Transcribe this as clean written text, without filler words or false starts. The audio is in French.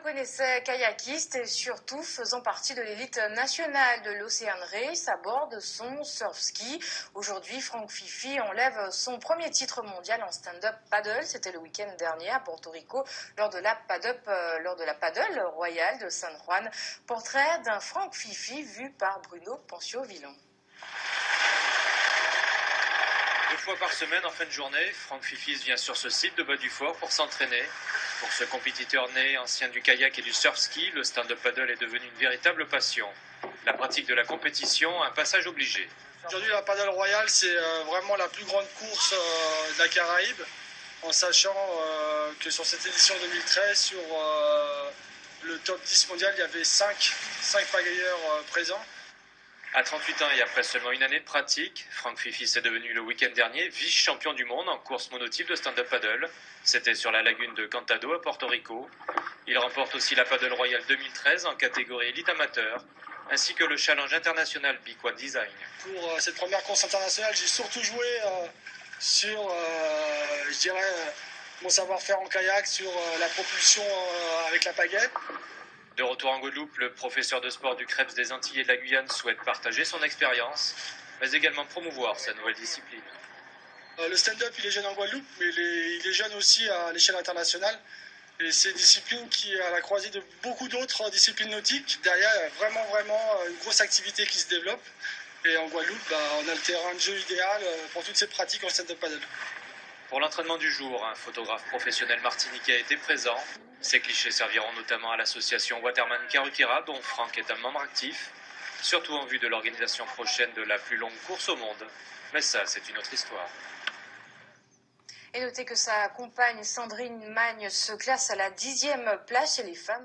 reconnaissait kayakiste et surtout faisant partie de l'élite nationale de l'Ocean Race à bord de son surf ski. Aujourd'hui, Franck Fifi enlève son premier titre mondial en stand-up paddle. C'était le week-end dernier à Porto Rico lors de la paddle royale de San Juan. Portrait d'un Franck Fifi vu par Bruno Pancio-Villon. 2 fois par semaine en fin de journée, Franck Fifi vient sur ce site de Bas-du-Fort pour s'entraîner. Pour ce compétiteur né, ancien du kayak et du surf ski, le stand-up paddle est devenu une véritable passion. La pratique de la compétition, un passage obligé. Aujourd'hui, la paddle royale, c'est vraiment la plus grande course de la Caraïbe, en sachant que sur cette édition 2013, sur le top 10 mondial, il y avait 5 pagayeurs présents. À 38 ans et après seulement une année de pratique, Franck Fifi est devenu le week-end dernier vice-champion du monde en course monotype de stand-up paddle. C'était sur la lagune de Cantado à Porto Rico. Il remporte aussi la Paddle Royale 2013 en catégorie élite amateur, ainsi que le challenge international Big One Design. Pour cette première course internationale, j'ai surtout joué sur, je dirais, mon savoir-faire en kayak, sur la propulsion avec la pagaie. De retour en Guadeloupe, le professeur de sport du CREPS des Antilles et de la Guyane souhaite partager son expérience, mais également promouvoir sa nouvelle discipline. Le stand-up, il est jeune en Guadeloupe, mais il est jeune aussi à l'échelle internationale. Et c'est une discipline qui est à la croisée de beaucoup d'autres disciplines nautiques. Derrière, il y a vraiment une grosse activité qui se développe. Et en Guadeloupe, on a le terrain de jeu idéal pour toutes ces pratiques en stand-up paddle. Pour l'entraînement du jour, un photographe professionnel martiniquais a été présent. Ces clichés serviront notamment à l'association Waterman Karukira, dont Franck est un membre actif, surtout en vue de l'organisation prochaine de la plus longue course au monde. Mais ça, c'est une autre histoire. Et notez que sa compagne Sandrine Magne se classe à la 10e place chez les femmes.